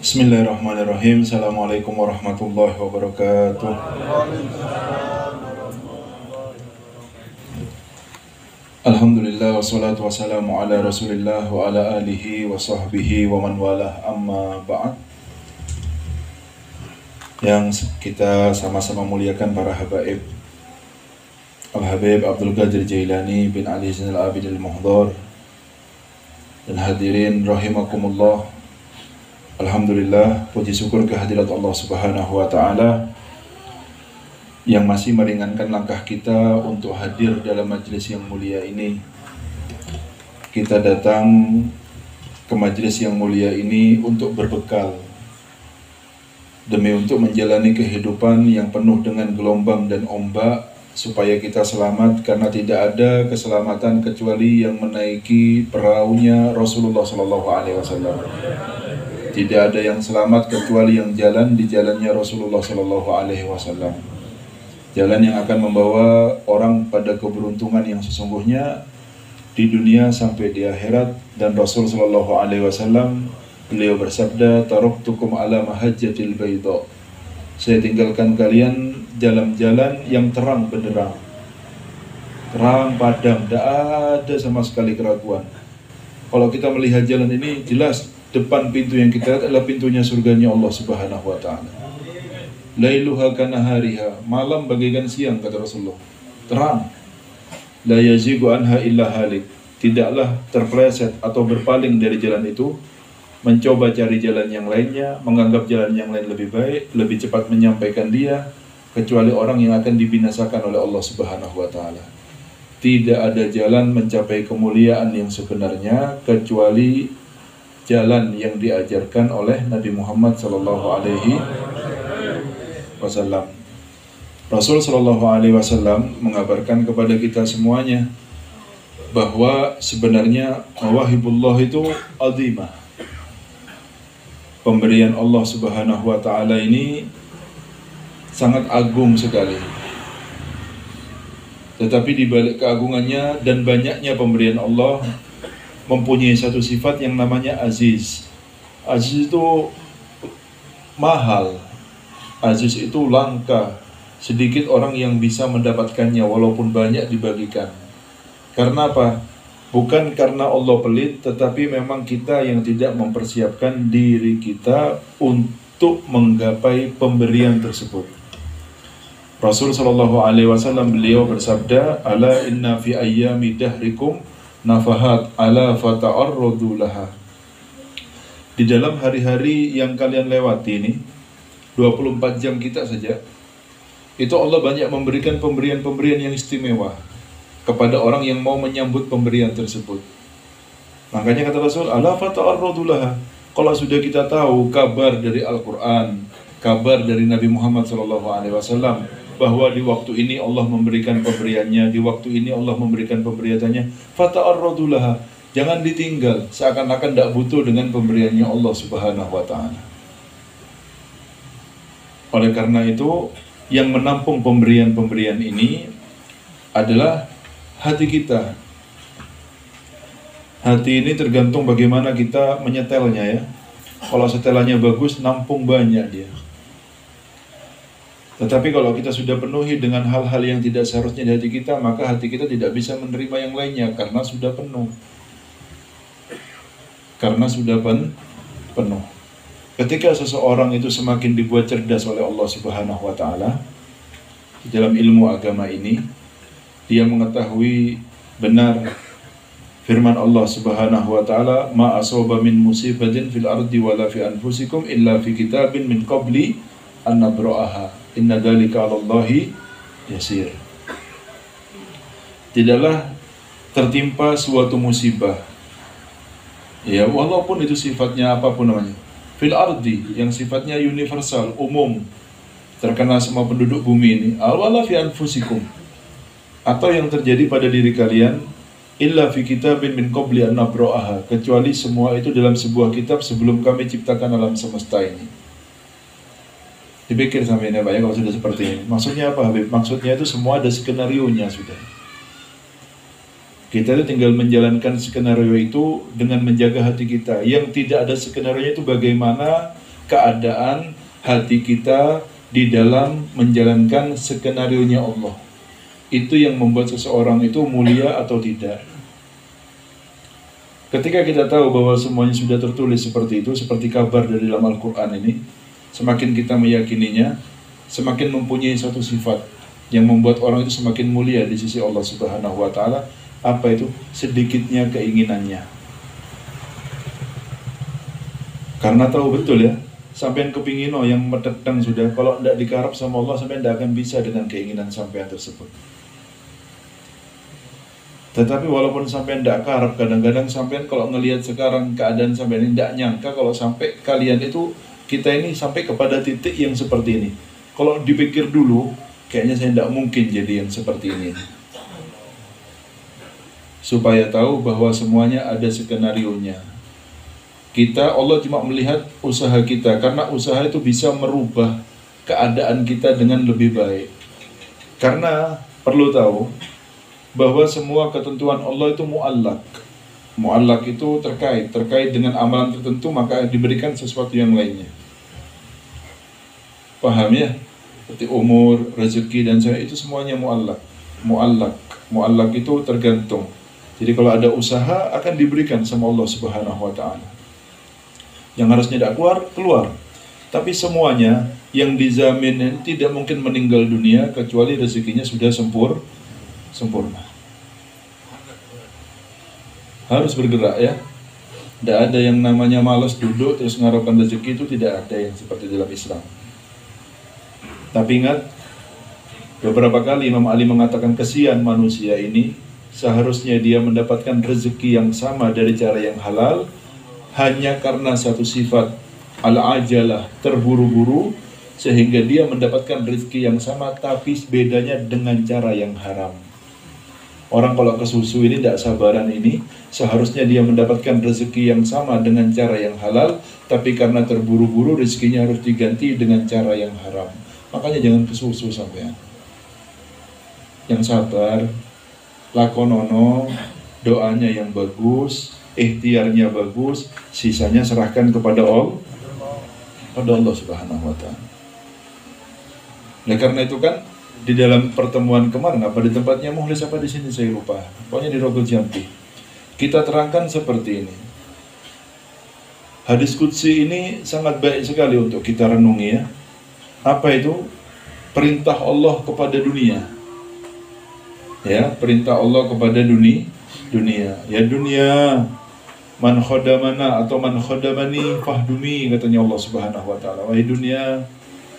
Bismillahirrahmanirrahim. Assalamualaikum warahmatullahi wabarakatuh. Alhamdulillah wassalatu wassalamu ala rasulillah wa ala alihi wa sahbihi wa man walah, amma ba'd. Yang kita sama-sama muliakan para habaib Al-Habib Abdul Qadir Jailani bin Ali Zainal Abidin Al-Muhdar dan hadirin rahimakumullah. Alhamdulillah, puji syukur kehadirat Allah Subhanahu wa Ta'ala yang masih meringankan langkah kita untuk hadir dalam majelis yang mulia ini. Kita datang ke majelis yang mulia ini untuk berbekal, demi untuk menjalani kehidupan yang penuh dengan gelombang dan ombak, supaya kita selamat, karena tidak ada keselamatan kecuali yang menaiki perahunya Rasulullah SAW. Tidak ada yang selamat kecuali yang jalan di jalannya Rasulullah SAW. Jalan yang akan membawa orang pada keberuntungan yang sesungguhnya di dunia sampai di akhirat. Dan Rasul SAW, beliau bersabda, "Taraktukum ala mahajjatil baydha." Saya tinggalkan kalian jalan-jalan yang terang benderang, terang padam, tidak ada sama sekali keraguan. Kalau kita melihat jalan ini, jelas depan pintu yang kita lihat adalah pintunya surganya Allah Subhanahu wa Ta'ala. Lailuha kanahariha, malam bagaikan siang, kata Rasulullah, terang. La yazigu anha illa halik, tidaklah terpeleset atau berpaling dari jalan itu, mencoba cari jalan yang lainnya, menganggap jalan yang lain lebih baik, lebih cepat menyampaikan dia, kecuali orang yang akan dibinasakan oleh Allah Subhanahu wa Ta'ala. Tidak ada jalan mencapai kemuliaan yang sebenarnya kecuali jalan yang diajarkan oleh Nabi Muhammad SAW. Rasul SAW mengabarkan kepada kita semuanya bahwa sebenarnya mawahibullah itu azimah. Pemberian Allah Subhanahu wa Ta'ala ini sangat agung sekali. Tetapi di balik keagungannya dan banyaknya pemberian Allah, mempunyai satu sifat yang namanya aziz. Aziz itu mahal, aziz itu langka. Sedikit orang yang bisa mendapatkannya walaupun banyak dibagikan. Karena apa? Bukan karena Allah pelit, tetapi memang kita yang tidak mempersiapkan diri kita untuk menggapai pemberian tersebut. Rasul SAW beliau bersabda, "Ala inna fi ayyami dahrikum nafahat ala fata'arradu laha." Di dalam hari-hari yang kalian lewati ini, 24 jam kita saja, itu Allah banyak memberikan pemberian-pemberian yang istimewa kepada orang yang mau menyambut pemberian tersebut. Makanya kata Rasul, ala fata'arradu laha. Kalau sudah kita tahu kabar dari Al-Quran, kabar dari Nabi Muhammad SAW, bahwa di waktu ini Allah memberikan pemberiannya, di waktu ini Allah memberikan pemberiannya, fata'arradu laha. Jangan ditinggal, seakan-akan tidak butuh dengan pemberiannya Allah Subhanahu wa Ta'ala. Oleh karena itu, yang menampung pemberian-pemberian ini adalah hati kita. Hati ini tergantung bagaimana kita menyetelnya, ya. Kalau setelannya bagus, nampung banyak dia. Tetapi kalau kita sudah penuhi dengan hal-hal yang tidak seharusnya di hati kita, maka hati kita tidak bisa menerima yang lainnya karena sudah penuh. Karena sudah penuh. Ketika seseorang itu semakin dibuat cerdas oleh Allah Subhanahu wa Ta'ala di dalam ilmu agama ini, dia mengetahui benar firman Allah Subhanahu wa Ta'ala, "Ma asaba min musibatin fil ardi wala fi anfusikum illa fi kitabin min qabli an nabra'aha. Inna dzalika 'alallahi yasir." Tidaklah tertimpa suatu musibah, ya walaupun itu sifatnya apapun namanya, fil ardi, yang sifatnya universal, umum, terkena semua penduduk bumi ini, wala fi anfusikum, atau yang terjadi pada diri kalian, illa fi kitabin min qabli an nabra'aha, kecuali semua itu dalam sebuah kitab sebelum kami ciptakan alam semesta ini. Dipikir sampai ini Pak ya, kalau sudah seperti ini. Maksudnya apa Habib? Maksudnya itu semua ada skenario-nya sudah. Kita itu tinggal menjalankan skenario itu dengan menjaga hati kita. Yang tidak ada skenario itu bagaimana keadaan hati kita di dalam menjalankan skenario-nya Allah. Itu yang membuat seseorang itu mulia atau tidak. Ketika kita tahu bahwa semuanya sudah tertulis seperti itu, seperti kabar dari dalam Al-Quran ini, semakin kita meyakininya, semakin mempunyai satu sifat yang membuat orang itu semakin mulia di sisi Allah Subhanahu wa Ta'ala. Apa itu? Sedikitnya keinginannya. Karena tahu betul ya, sampean kepingin yang medetang sudah, kalau tidak dikarep sama Allah, sampean tidak akan bisa dengan keinginan sampean tersebut. Tetapi walaupun sampean tidak karep, kadang-kadang sampean kalau ngelihat sekarang keadaan sampean ini, tidak nyangka kalau sampai kalian itu, kita ini sampai kepada titik yang seperti ini. Kalau dipikir dulu, kayaknya saya tidak mungkin jadi yang seperti ini. Supaya tahu bahwa semuanya ada skenarionya. Kita, Allah cuma melihat usaha kita, karena usaha itu bisa merubah keadaan kita dengan lebih baik. Karena perlu tahu bahwa semua ketentuan Allah itu mu'allak. Mu'allak itu terkait dengan amalan tertentu, maka diberikan sesuatu yang lainnya. Paham ya? Seperti umur, rezeki dan sebagainya, itu semuanya mu'allak. Mu'allak itu tergantung. Jadi kalau ada usaha akan diberikan sama Allah Subhanahu wa Ta'ala. Yang harusnya tidak keluar. Tapi semuanya yang dijamin tidak mungkin meninggal dunia kecuali rezekinya sudah sempurna. Harus bergerak ya. Tidak ada yang namanya malas duduk terus mengharapkan rezeki, itu tidak ada yang seperti dalam Islam. Tapi ingat, beberapa kali Imam Ali mengatakan kesian manusia ini, seharusnya dia mendapatkan rezeki yang sama dari cara yang halal, hanya karena satu sifat al-ajalah, terburu-buru, sehingga dia mendapatkan rezeki yang sama tapi bedanya dengan cara yang haram. Orang kalau kesusu ini tidak sabaran ini, seharusnya dia mendapatkan rezeki yang sama dengan cara yang halal, tapi karena terburu-buru rezekinya harus diganti dengan cara yang haram. Makanya jangan kesusu sampean. Yang sabar, lakonono, doanya yang bagus, ikhtiarnya bagus, sisanya serahkan kepada Allah Subhanahu wa Ta'ala. Nah karena itu kan di dalam pertemuan kemarin, apa di tempatnya Mukhlis apa di sini saya lupa, pokoknya di Rogol Jambi, kita terangkan seperti ini. Hadis qudsi ini sangat baik sekali untuk kita renungi ya. Apa itu? Perintah Allah kepada dunia. Ya, perintah Allah kepada dunia. Ya dunia, man khodamana atau man khodamani fahdumi, katanya Allah Subhanahu wa Ta'ala. Wahai dunia,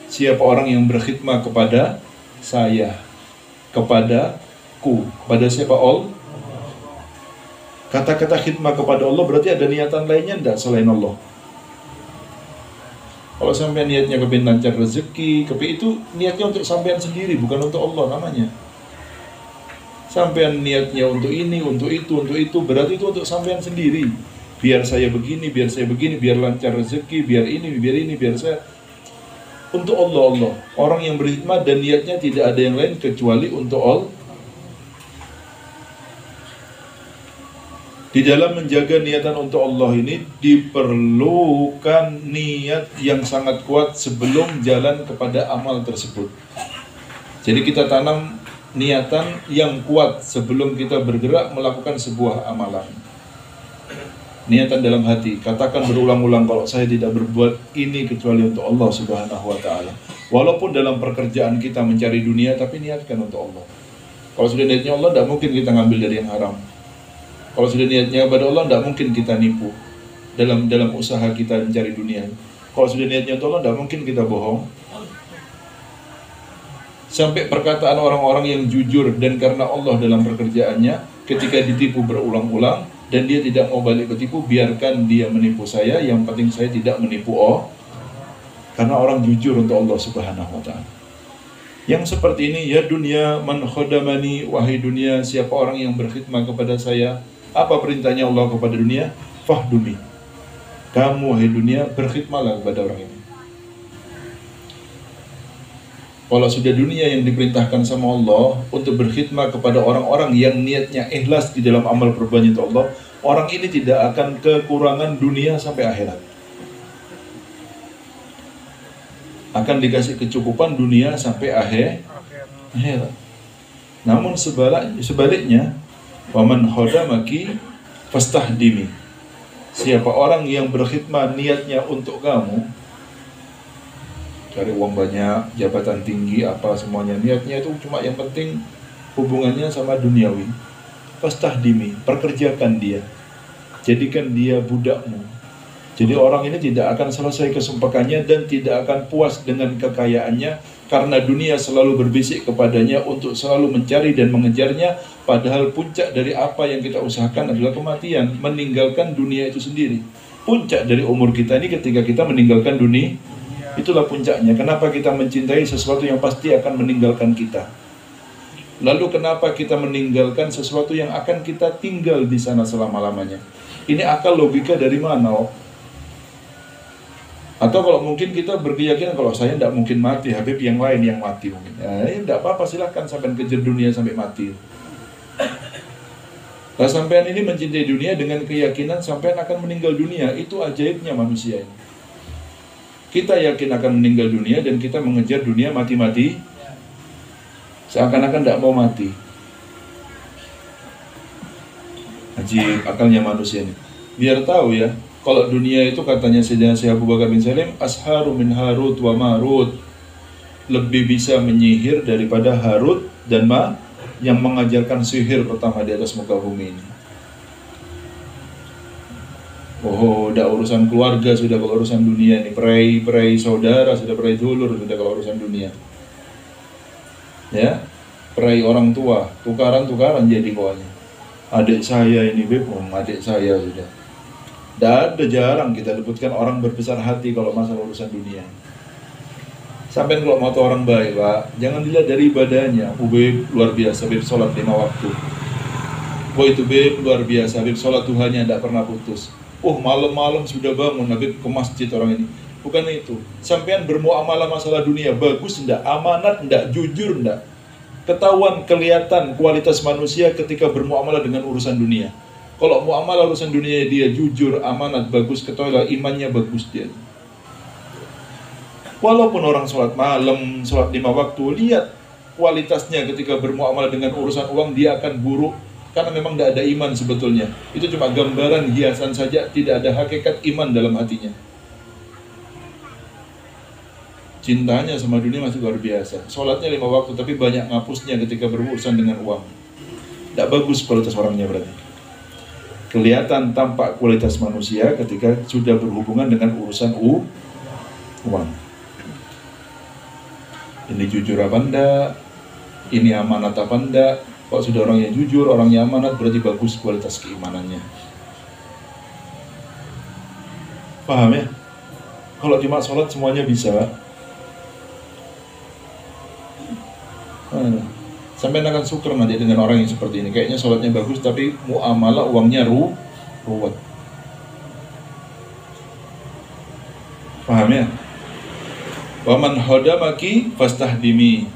siapa orang yang berkhidmat kepada saya, kepadaku, kepada siapa? Allah. Kata-kata khidmat kepada Allah berarti ada niatan lainnya enggak selain Allah? Kalau sampai niatnya kepin lancar rezeki, kepin itu niatnya untuk sampean sendiri, bukan untuk Allah namanya. Sampean niatnya untuk ini, untuk itu, berarti itu untuk sampean sendiri. Biar saya begini, biar lancar rezeki, biar ini, biar saya. Untuk Allah. Orang yang berkhidmat dan niatnya tidak ada yang lain kecuali untuk Allah. Di dalam menjaga niatan untuk Allah ini diperlukan niat yang sangat kuat sebelum jalan kepada amal tersebut. Jadi kita tanam niatan yang kuat sebelum kita bergerak melakukan sebuah amalan. Niatan dalam hati, katakan berulang-ulang, kalau saya tidak berbuat ini kecuali untuk Allah Subhanahu wa Ta'ala. Walaupun dalam pekerjaan kita mencari dunia, tapi niatkan untuk Allah. Kalau sudah niatnya Allah, tidak mungkin kita ngambil dari yang haram. Kalau sudah niatnya kepada Allah, tidak mungkin kita nipu dalam usaha kita mencari dunia. Kalau sudah niatnya untuk Allah, tidak mungkin kita bohong. Sampai perkataan orang-orang yang jujur dan karena Allah dalam pekerjaannya, ketika ditipu berulang-ulang dan dia tidak mau balik ketipu, biarkan dia menipu saya, yang penting saya tidak menipu karena orang jujur untuk Allah Subhanahu wa Ta'ala. Yang seperti ini, ya dunia man khodamani, wahai dunia, siapa orang yang berkhidmat kepada saya. Apa perintahnya Allah kepada dunia? Fahdumi, kamu wahai dunia berkhidmatlah kepada orang ini. Kalau sudah dunia yang diperintahkan sama Allah untuk berkhidmat kepada orang-orang yang niatnya ikhlas di dalam amal perbuatan itu Allah, orang ini tidak akan kekurangan dunia sampai akhirat. akan dikasih kecukupan dunia sampai akhirat. Namun sebaliknya, waman khodamaki fastahdimi. Siapa orang yang berkhidmat niatnya untuk kamu, cari uang banyak, jabatan tinggi, apa semuanya, niatnya itu cuma yang penting hubungannya sama duniawi. Fastahdimi, perkerjakan dia, jadikan dia budakmu. Jadi orang ini tidak akan selesai kesempakannya dan tidak akan puas dengan kekayaannya, karena dunia selalu berbisik kepadanya untuk selalu mencari dan mengejarnya, padahal puncak dari apa yang kita usahakan adalah kematian, meninggalkan dunia itu sendiri. Puncak dari umur kita ini ketika kita meninggalkan dunia, itulah puncaknya. Kenapa kita mencintai sesuatu yang pasti akan meninggalkan kita? Lalu kenapa kita meninggalkan sesuatu yang akan kita tinggal di sana selama-lamanya? Ini akal logika dari mana? Atau kalau mungkin kita berkeyakinan kalau saya tidak mungkin mati, Habib yang lain yang mati mungkin. Ya, tidak apa-apa, silahkan sampai kejar dunia sampai mati. Nah, sampean ini mencintai dunia dengan keyakinan sampean akan meninggal dunia. Itu ajaibnya manusia ini. Kita yakin akan meninggal dunia dan kita mengejar dunia mati-mati, seakan-akan tidak mau mati. Ajib akalnya manusia ini. Biar tahu ya, kalau dunia itu katanya Sayyidina Syekh Abu Bakar bin Salim, asharu min Harut wa Marut, lebih bisa menyihir daripada Harut dan yang mengajarkan sihir pertama di atas muka bumi ini. Oh, udah urusan keluarga, sudah kalau urusan dunia ini, perai saudara, sudah perai dulur, sudah kalau urusan dunia. Ya, perai orang tua, tukaran jadi pokoknya. Adik saya ini, Beb, adik saya sudah. Dan jarang kita dapatkan orang berbesar hati kalau masalah urusan dunia. Sampai kalau mau tahu orang baik, Pak, jangan dilihat dari ibadahnya. Beb, luar biasa, Beb, sholat 5 waktu. Itu Beb, luar biasa, Beb, sholat Tuhannya tidak pernah putus. Malam-malam sudah bangun, Beb, ke masjid orang ini. Bukan itu. Sampean bermuamalah masalah dunia, bagus enggak? Amanat enggak? Jujur enggak? Ketahuan, kelihatan kualitas manusia ketika bermuamalah dengan urusan dunia. Kalau muamalah urusan dunia dia jujur, amanat, bagus, ketahuilah imannya bagus dia. Walaupun orang sholat malam, sholat 5 waktu, lihat kualitasnya ketika bermuamalah dengan urusan uang, dia akan buruk. Karena memang tidak ada iman sebetulnya. Itu cuma gambaran, hiasan saja, tidak ada hakikat iman dalam hatinya. Cintanya sama dunia masih luar biasa. Sholatnya 5 waktu, tapi banyak ngapusnya ketika berurusan dengan uang. Tidak bagus kualitas orangnya berarti. Kelihatan tampak kualitas manusia ketika sudah berhubungan dengan urusan uang. Ini jujur apa enggak? Ini amanat apa enggak? Kalau sudah orang yang jujur, orang yang amanat, berarti bagus kualitas keimanannya. Paham ya? Kalau cuma sholat semuanya bisa. Sampai akan syukur nanti dengan orang yang seperti ini. Kayaknya sholatnya bagus, tapi muamalah uangnya ruwet. Paham ya? Waman hodamaki fastahdimi.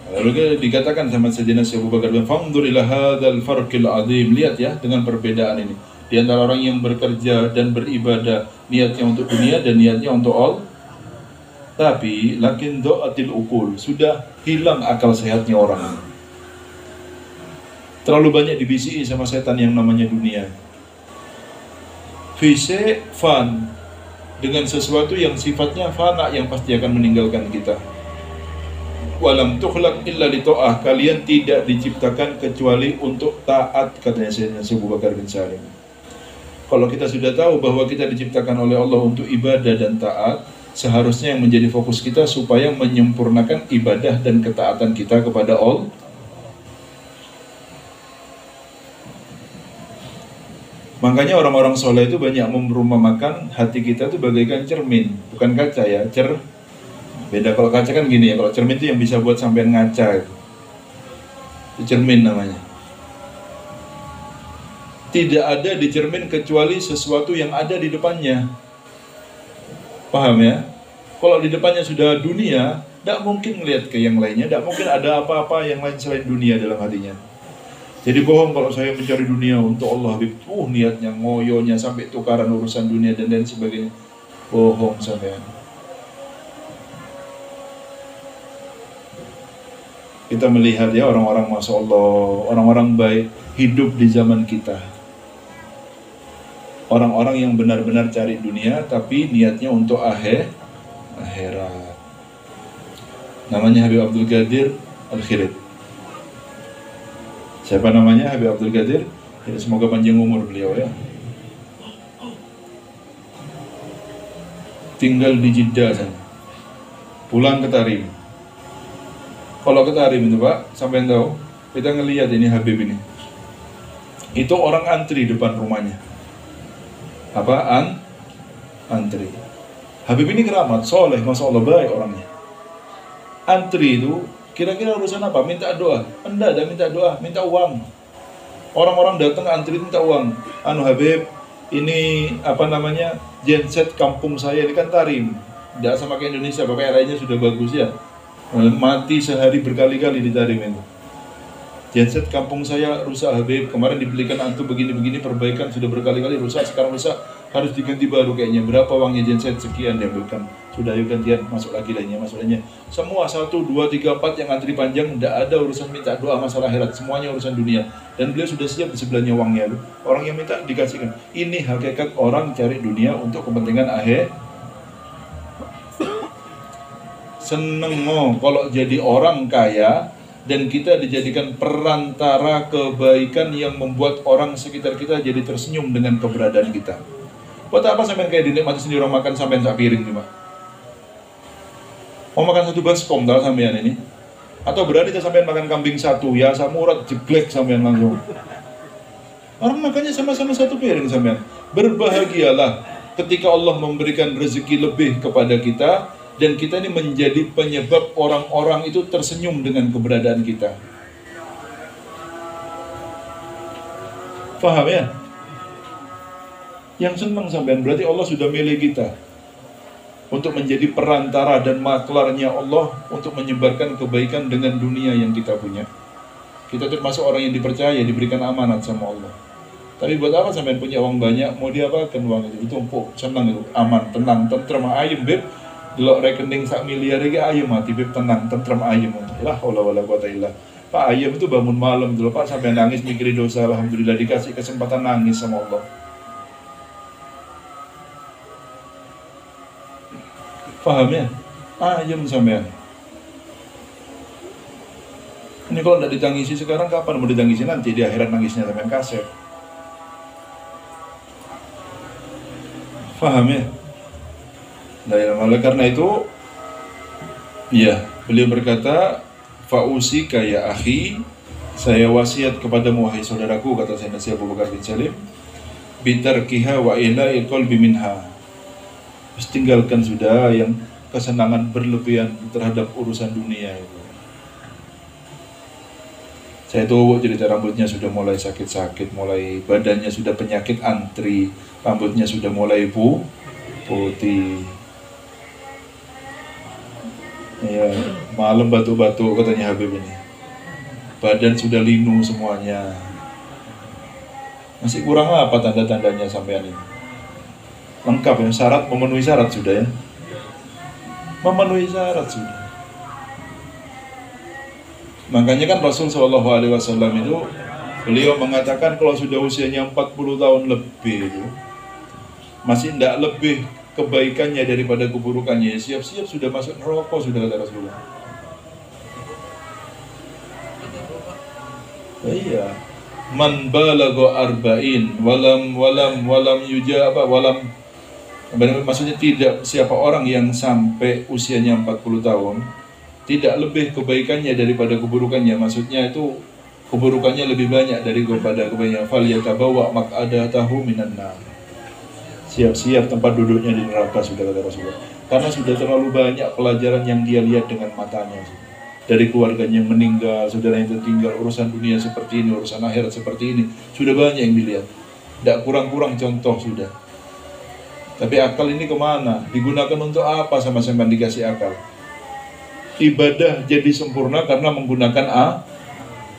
Lalu dikatakan sama Sayyidina Syekh Abu Bakar bin Fangdur ila hadzal farqil azim. Lihat ya, dengan perbedaan ini di antara orang yang bekerja dan beribadah, niatnya untuk dunia dan niatnya untuk Allah. Tapi lakin do'atil ukul, sudah hilang akal sehatnya orang. Terlalu banyak dibisiki sama setan yang namanya dunia. Fise fan, dengan sesuatu yang sifatnya fana, yang pasti akan meninggalkan kita. Walam tukhlaq illa li ta'ah, kalian tidak diciptakan kecuali untuk taat, katanya Sayyidina Abu Bakar bin Salim. Kalau kita sudah tahu bahwa kita diciptakan oleh Allah untuk ibadah dan taat, seharusnya yang menjadi fokus kita supaya menyempurnakan ibadah dan ketaatan kita kepada Allah. Makanya orang-orang soleh itu banyak merumpamakan hati kita itu bagaikan cermin, bukan kaca ya. Beda, kalau kaca kan gini ya, kalau cermin itu yang bisa buat sampean ngaca itu cermin namanya. Tidak ada di cermin kecuali sesuatu yang ada di depannya. Paham ya? Kalau di depannya sudah dunia, tidak mungkin melihat ke yang lainnya, tidak mungkin ada apa-apa yang lain selain dunia dalam hatinya. Jadi bohong kalau saya mencari dunia untuk Allah, Habib. Niatnya, ngoyonya sampai tukaran urusan dunia dan lain sebagainya. Bohong sampean. Kita melihat ya orang-orang Masya Allah, orang-orang baik hidup di zaman kita. Orang-orang yang benar-benar cari dunia tapi niatnya untuk akhirat. Namanya Habib Abdul Qadir Al-Khirid. Siapa namanya Habib Abdul Qadir? Ya, semoga panjang umur beliau ya. Tinggal di Jeddah sana. Pulang ke Tarim. Kalau ke Tarim itu Pak, sampai tahu, kita ngelihat ini Habib ini. Itu orang antri depan rumahnya. Antri. Habib ini keramat, soleh, Masya Allah, baik orangnya. Antri itu, kira-kira urusan apa? Minta doa. Enggak ada minta doa, minta uang. Orang-orang datang antri minta uang. Habib, ini genset kampung saya, ini kan Tarim. Tidak sama kayak Indonesia, Bapak lainnya sudah bagus ya. Mati sehari berkali-kali di Tarim itu. Genset kampung saya rusak Habib, kemarin dibelikan antum begini-begini, perbaikan sudah berkali-kali rusak, sekarang rusak, harus diganti baru kayaknya. Berapa uangnya genset? Sekian diambilkan. Sudah yuk gantian, masuk lagi lainnya. Semua 1, 2, 3, 4 yang antri panjang, tidak ada urusan minta doa masalah akhirat, semuanya urusan dunia. Dan beliau sudah siap di sebelahnya uangnya. Orang yang minta dikasihkan. Ini hakikat orang cari dunia untuk kepentingan akhir. Seneng kalau jadi orang kaya dan kita dijadikan perantara kebaikan yang membuat orang sekitar kita jadi tersenyum dengan keberadaan kita. Buat apa sampean kayak dinikmati sendiri orang makan sampean sak piring nih Pak? Mau makan satu baskom dah sampean ini? Atau berani tak sampean makan kambing satu, ya samurat jeglek sampean langsung. Orang makannya sama-sama satu piring sampean. Berbahagialah ketika Allah memberikan rezeki lebih kepada kita dan kita ini menjadi penyebab orang-orang itu tersenyum dengan keberadaan kita. Paham ya? Yang senang sampean berarti Allah sudah milih kita untuk menjadi perantara dan maklarnya Allah untuk menyebarkan kebaikan dengan dunia yang kita punya. Kita termasuk orang yang dipercaya, diberikan amanat sama Allah. Tapi buat apa sampean punya uang banyak, mau diapakan uang itu? Ditumpuk, senang itu, aman, tenang, tentrem, ayem beb. Delok rekening sak miliar iki ayem mati beb, tenang, tentrem, ayem. La haula wala quwata illa. Pak ayem itu bangun malam dulu Pak sampai nangis mikiri dosa, alhamdulillah dikasih kesempatan nangis sama Allah. Paham ya? Ayem sampean. Ini kalau tidak ditangisi sekarang, kapan mau ditangisi nanti? Di akhirat nangisnya sampean kasep. Paham ya? Oleh karena itu, ya, beliau berkata, fa'usika ya akhi, saya wasiat kepadamu wahai saudaraku, kata Sayyidina Abu Bakar bin Salim, bitarkiha wa ila'il qalbi minha. Terus tinggalkan sudah yang kesenangan berlebihan terhadap urusan dunia itu. Saya tahu cerita rambutnya sudah mulai sakit-sakit, mulai badannya sudah penyakit antri, rambutnya sudah mulai putih. Ya, malam batuk-batuk katanya Habib ini. Badan sudah linu semuanya. Masih kurang apa tanda-tandanya sampean ini? Lengkap ya, syarat, memenuhi syarat sudah ya. Memenuhi syarat sudah. Makanya kan Rasul SAW itu beliau mengatakan kalau sudah usianya 40 tahun lebih itu masih tidak lebih kebaikannya daripada keburukannya, siap-siap sudah masuk neraka sudah, kata Rasulullah. Iya. Man balagha arba'in walam yujaba walam, maksudnya tidak, siapa orang yang sampai usianya 40 tahun tidak lebih kebaikannya daripada keburukannya, maksudnya itu keburukannya lebih banyak daripada kebaikannya, fal yatabawa maq'adatahu minan nar. Siap-siap tempat duduknya di neraka sudah, kata Rasulullah. Karena sudah terlalu banyak pelajaran yang dia lihat dengan matanya. Dari keluarganya yang meninggal, saudara yang tertinggal, urusan dunia seperti ini, urusan akhirat seperti ini. Sudah banyak yang dilihat. Tidak kurang-kurang contoh sudah. Tapi akal ini kemana? Digunakan untuk apa sama-sama dikasih akal? Ibadah jadi sempurna karena menggunakan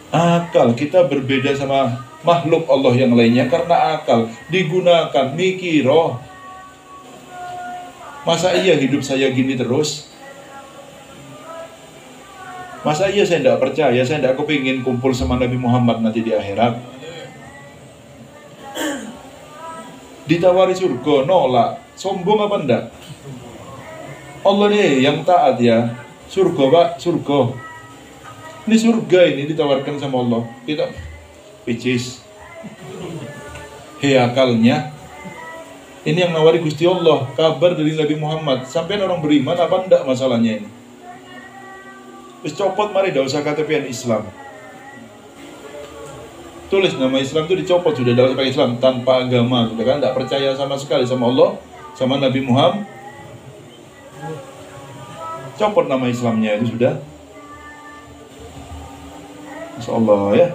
akal. Kita berbeda sama makhluk Allah yang lainnya karena akal digunakan, mikiro. Masa iya hidup saya gini terus? Masa iya saya tidak percaya, saya tidak kepingin kumpul sama Nabi Muhammad nanti di akhirat. Ditawari surga, nolak. Sombong apa enggak? Allah nih yang taat ya. Surga pak, surga. Ini surga ini ditawarkan sama Allah. Kita picis. Hei akalnya. Ini yang nawari Gusti Allah, kabar dari Nabi Muhammad. Sampai orang beriman apa enggak masalahnya ini? Terus copot mari, tidak usah KTP Islam. Tulis nama Islam itu dicopot sudah dalam sebagai Islam tanpa agama, sudah kan? Tidak percaya sama sekali sama Allah, sama Nabi Muhammad. Copot nama Islamnya itu sudah. Insya Allah ya.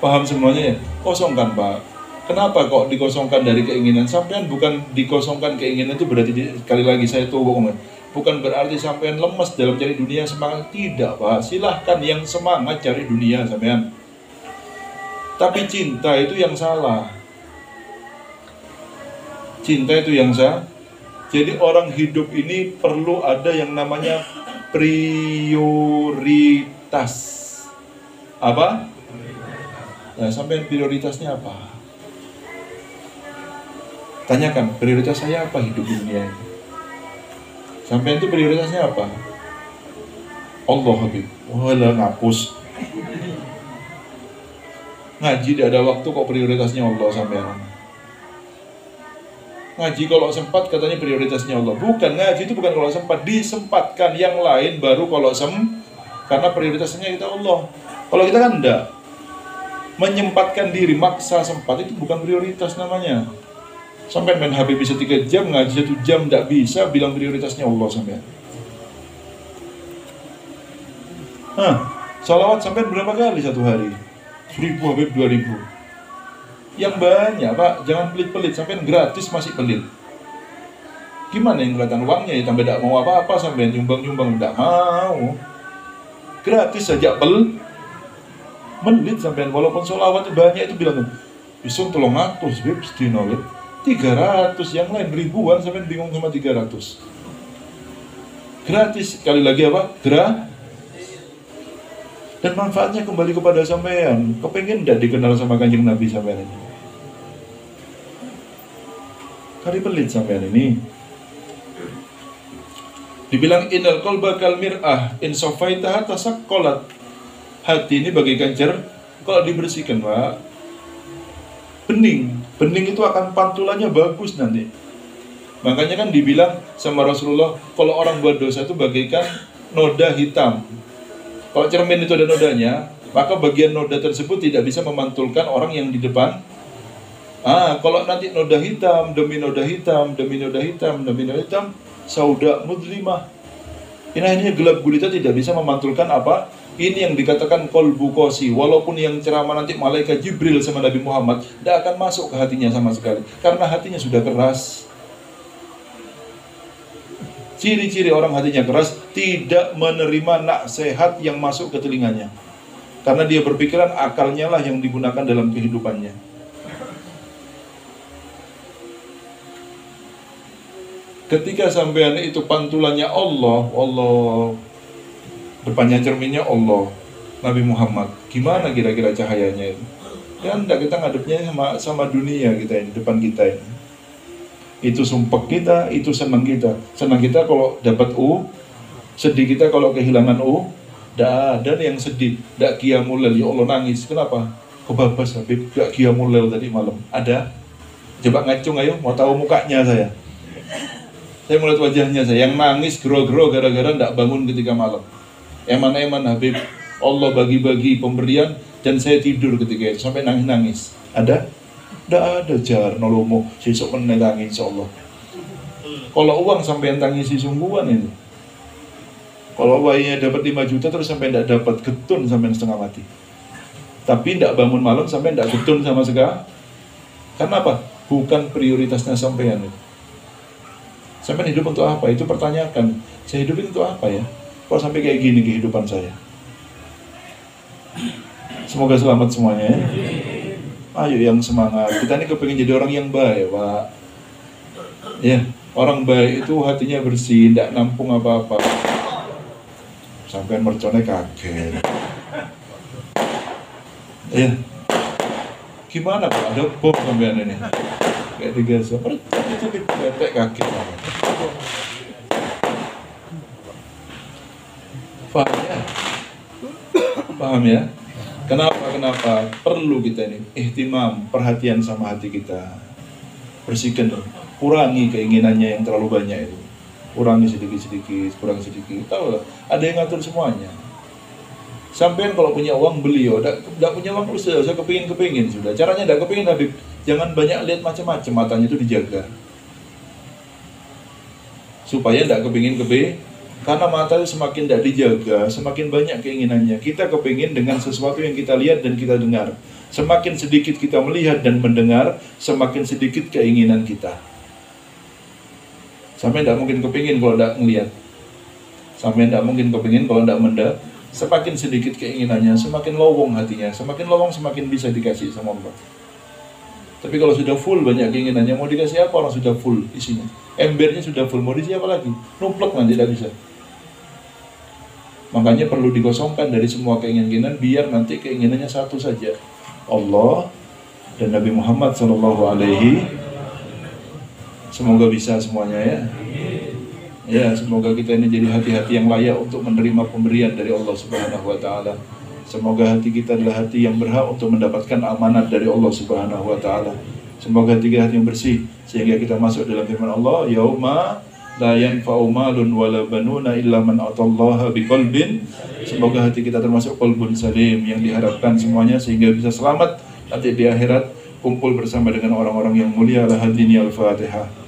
Paham semuanya ya? Kosongkan Pak. Kenapa kok dikosongkan dari keinginan? Sampean bukan dikosongkan keinginan itu berarti sekali lagi saya tuh bukan berarti sampean lemes dalam cari dunia, semangat. Tidak Pak. Silahkan yang semangat cari dunia sampean. Tapi cinta itu yang salah. Cinta itu yang salah. Jadi orang hidup ini perlu ada yang namanya prioritas. Apa? Nah, sampai prioritasnya apa? Tanyakan, prioritas saya apa hidup di dunia ini? Sampai itu prioritasnya apa? Allah Habib. Walah ngapus. Ngaji tidak ada waktu kok prioritasnya Allah sampean. Ngaji kalau sempat katanya prioritasnya Allah. Bukan, ngaji itu bukan kalau sempat, disempatkan yang lain baru kalau karena prioritasnya kita Allah. Kalau kita kan enggak. Menyempatkan diri, maksa sempat itu bukan prioritas namanya. Sampai main HP bisa 3 jam, ngaji 1 jam enggak bisa bilang prioritasnya Allah sampean. Salawat sampean berapa kali satu hari? 1000 Habib 2000. Yang banyak Pak, jangan pelit-pelit, sampean gratis masih pelit. Gimana yang kelihatan uangnya ya, sampai tidak mau apa-apa sampean nyumbang-nyumbang tidak mau. Gratis saja melit sampean, walaupun sholawat banyak itu bilang bisa 300 Habib sedina 300, yang lain ribuan sampean bingung sama 300. Gratis, sekali lagi apa? Dan manfaatnya kembali kepada sampean. Kepengen tidak dikenal sama Kanjeng Nabi sampean ini? Kali pelit sampean ini. Dibilang innal qalba kal mir'ah in safaitaha tasaqqalat. Hati ini bagaikan kalau dibersihkan Pak, bening itu akan pantulannya bagus nanti. Makanya kan dibilang sama Rasulullah, kalau orang buat dosa itu bagaikan noda hitam. Kalau cermin itu ada nodanya, maka bagian noda tersebut tidak bisa memantulkan orang yang di depan. Kalau nanti noda hitam demi noda hitam demi noda hitam demi noda hitam, sauda mudlimah. Ini gelap gulita tidak bisa memantulkan apa? Ini yang dikatakan qalbu qasi. Walaupun yang ceramah nanti malaikat Jibril sama Nabi Muhammad, tidak akan masuk ke hatinya sama sekali, karena hatinya sudah keras. Ciri-ciri orang hatinya keras, tidak menerima nasihat yang masuk ke telinganya, karena dia berpikiran akalnya lah yang digunakan dalam kehidupannya. Ketika sampean itu pantulannya Allah, depannya cerminnya Allah, Nabi Muhammad, gimana kira-kira cahayanya itu? Kan enggak, kita ngadepnya sama dunia kita ini, depan kita ini. Itu sumpah kita, itu senang kita. Senang kita kalau dapat sedih kita kalau kehilangan Tidak ada yang sedih, tidak qiyamul lail, ya Allah nangis. Kenapa? Kebabas Habib, tidak qiyamul lail tadi malam. Ada? Coba ngacung ayo, mau tahu mukanya saya. Saya melihat wajahnya saya, yang nangis gero-gero gara-gara tidak bangun ketika malam. Eman-eman Habib, Allah bagi-bagi pemberian dan saya tidur ketika itu sampai nangis-nangis. Ada? Tidak ada jar nolomo, sesuk menangis insyaallah. Kalau uang sampai yang tangisi sungguhan itu. Kalau bayinya dapat 5 juta terus sampai tidak dapat, getun sampai setengah mati. Tapi tidak bangun malam sampai tidak getun sama sekali. Karena apa? Bukan prioritasnya sampean itu. Sampean hidup untuk apa? Itu pertanyakan. Saya hidup untuk apa ya? Kok sampai kayak gini kehidupan saya? Semoga selamat semuanya ya. Ayo yang semangat. Kita ini kepingin jadi orang yang baik Pak. Ya, orang baik itu hatinya bersih, tidak nampung apa-apa. Sampai mercone kaget. Ya, gimana Pak? Ada bom sampean ini? Kayak digasah, mercon kaget banget. Paham ya? Paham ya? Kenapa perlu kita ini ihtimam, perhatian sama hati kita. Bersihkan, kurangi keinginannya yang terlalu banyak itu. Kurangi sedikit-sedikit, kurangi sedikit. Tahu lah, ada yang ngatur semuanya. Sampean kalau punya uang beli, tidak punya uang usah kepingin sudah. Caranya tidak kepingin Habib, jangan banyak lihat macam-macam, matanya itu dijaga. Supaya tidak kepingin karena mata itu semakin tidak dijaga, semakin banyak keinginannya. Kita kepingin dengan sesuatu yang kita lihat dan kita dengar. Semakin sedikit kita melihat dan mendengar, semakin sedikit keinginan kita. Sampai tidak mungkin kepingin kalau tidak melihat. Sampai tidak mungkin kepingin kalau tidak mendengar. Semakin sedikit keinginannya, semakin lowong hatinya. Semakin lowong, semakin bisa dikasih sama Allah. Tapi kalau sudah full banyak keinginannya, mau dikasih apa orang sudah full isinya. Embernya sudah full, mau diisi apa lagi? Numplek nanti tidak bisa. Makanya perlu dikosongkan dari semua keinginan biar nanti keinginannya satu saja, Allah dan Nabi Muhammad SAW. Semoga bisa semuanya ya. Ya, semoga kita ini jadi hati-hati yang layak untuk menerima pemberian dari Allah Subhanahu wa taala. Semoga hati kita adalah hati yang berhak untuk mendapatkan amanat dari Allah Subhanahu wa taala. Semoga hati kita hati yang bersih sehingga kita masuk dalam firman Allah, yauma la yanfa'u malun wala banuna illa man atallaha biqalbin. Semoga hati kita termasuk qalbun salim yang diharapkan semuanya sehingga bisa selamat nanti di akhirat kumpul bersama dengan orang-orang yang mulia. Al-Fatihah.